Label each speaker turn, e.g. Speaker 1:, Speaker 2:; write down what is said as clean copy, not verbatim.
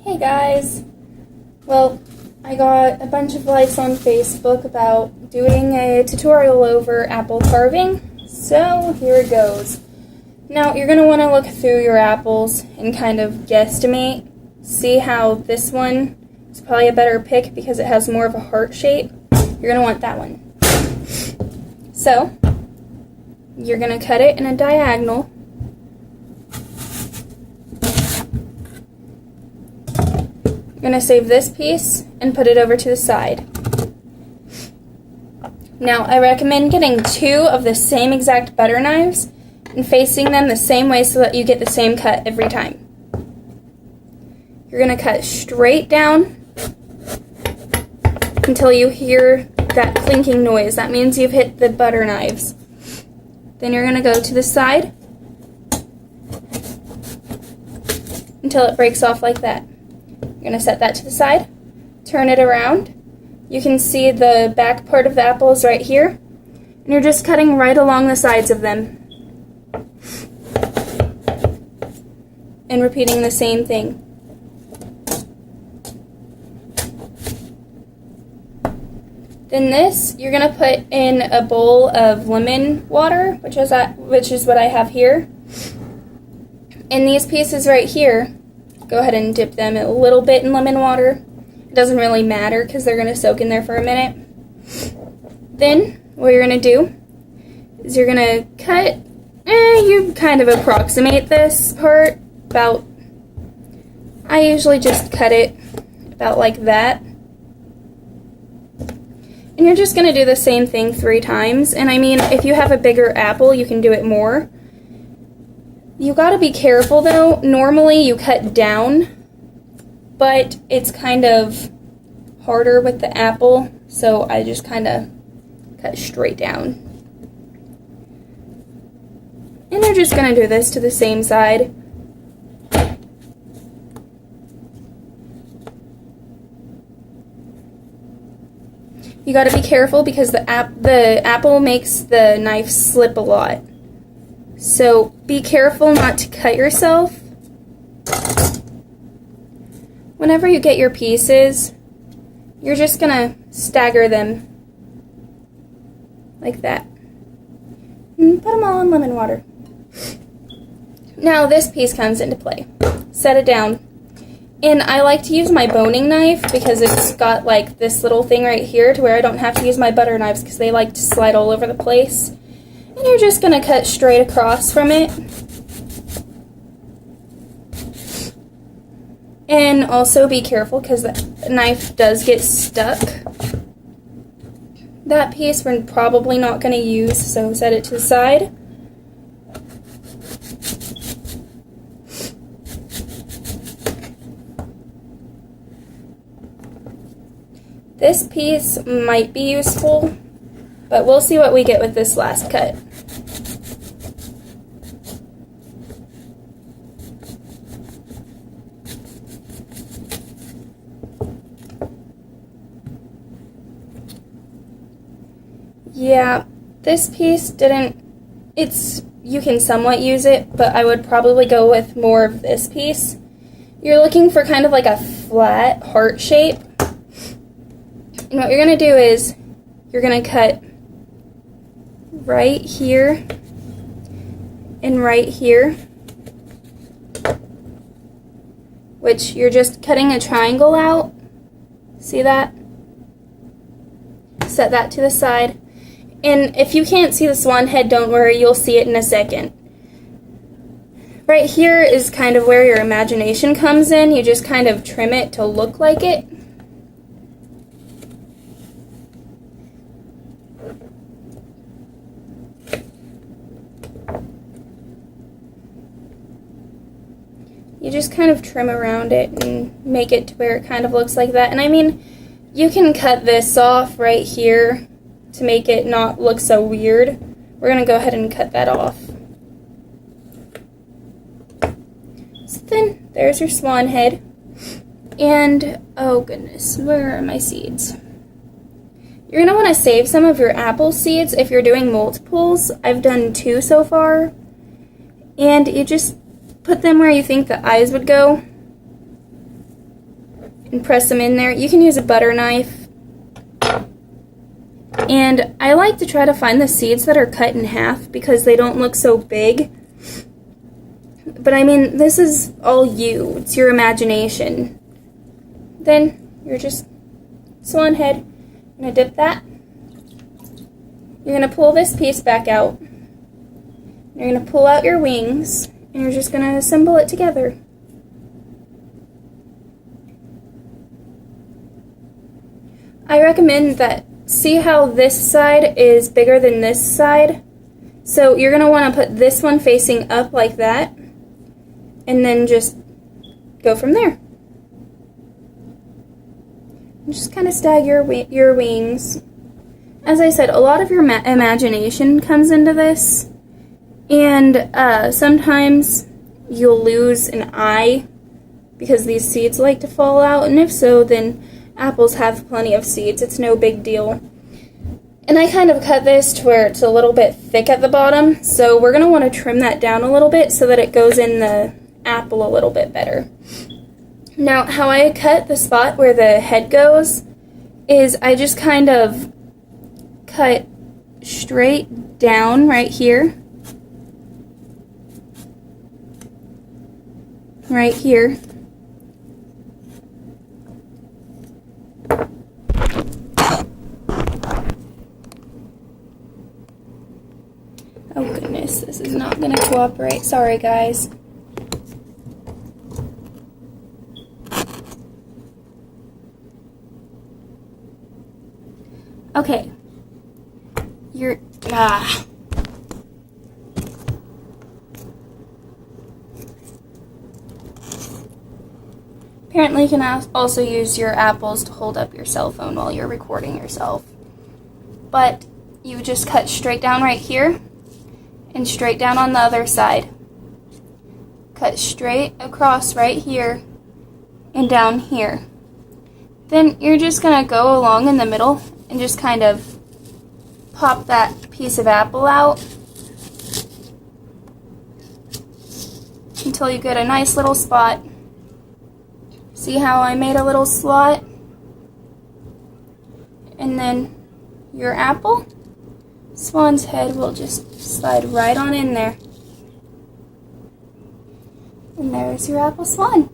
Speaker 1: Hey guys! Well, I got a bunch of likes on Facebook about doing a tutorial over apple carving, so here it goes. Now, you're going to want to look through your apples and kind of guesstimate, see how this one is probably a better pick because it has more of a heart shape. You're going to want that one. So, you're going to cut it in a diagonal. You're going to save this piece and put it over to the side. Now, I recommend getting 2 of the same exact butter knives and facing them the same way so that you get the same cut every time. You're going to cut straight down until you hear that clinking noise. That means you've hit the butter knives. Then you're going to go to the side until it breaks off like that. You're going to set that to the side, turn it around. You can see the back part of the apple is right here, and you're just cutting right along the sides of them. And repeating the same thing. Then this, you're going to put in a bowl of lemon water, which is what I have here. And these pieces right here, go ahead and dip them a little bit in lemon water. It doesn't really matter because they're going to soak in there for a minute. Then, what you're going to do is you're going to cut, you kind of approximate this part about, I usually just cut it about like that. And you're just going to do the same thing 3 times. And I mean, if you have a bigger apple, you can do it more. You got to be careful though. Normally you cut down, but it's kind of harder with the apple, so I just kind of cut straight down. And you're just going to do this to the same side. You got to be careful because the apple makes the knife slip a lot. So be careful not to cut yourself. Whenever you get your pieces, you're just going to stagger them like that. And put them all in lemon water. Now this piece comes into play. Set it down. And I like to use my boning knife because it's got like this little thing right here to where I don't have to use my butter knives because they like to slide all over the place. And you're just going to cut straight across from it. And also be careful because the knife does get stuck. That piece we're probably not going to use, so set it to the side. This piece might be useful, but we'll see what we get with this last cut. Yeah, this piece you can somewhat use it, but I would probably go with more of this piece. You're looking for kind of like a flat heart shape. And what you're going to do is, you're going to cut right here and right here, which you're just cutting a triangle out. See that? Set that to the side. And if you can't see the swan head, don't worry, you'll see it in a second. Right here is kind of where your imagination comes in. You just kind of trim it to look like it. You just kind of trim around it and make it to where it kind of looks like that. And I mean, you can cut this off right here to make it not look so weird. We're going to go ahead and cut that off. So then, there's your swan head. And, oh goodness, where are my seeds? You're going to want to save some of your apple seeds if you're doing multiples. I've done 2 so far. And you just put them where you think the eyes would go. and press them in there. You can use a butter knife. And I like to try to find the seeds that are cut in half because they don't look so big. But I mean, this is all you. It's your imagination. Then you're just swan head. I'm going to dip that. You're going to pull this piece back out. You're going to pull out your wings, and you're just going to assemble it together. I recommend that, see how this side is bigger than this side? So you're going to want to put this one facing up like that, and then just go from there. Just kind of stagger your wings. As I said, a lot of your imagination comes into this, and sometimes you'll lose an eye because these seeds like to fall out, and if so, then apples have plenty of seeds. It's no big deal. And I kind of cut this to where it's a little bit thick at the bottom, so we're going to want to trim that down a little bit so that it goes in the apple a little bit better. Now, how I cut the spot where the head goes is I just kind of cut straight down right here. Right here. Oh goodness, this is not going to cooperate. Sorry, guys. Okay. Apparently you can also use your apples to hold up your cell phone while you're recording yourself. But you just cut straight down right here and straight down on the other side. Cut straight across right here and down here. Then you're just going to go along in the middle and just kind of pop that piece of apple out until you get a nice little spot. See how I made a little slot? And then your apple, swan's head, will just slide right on in there. And there's your apple swan.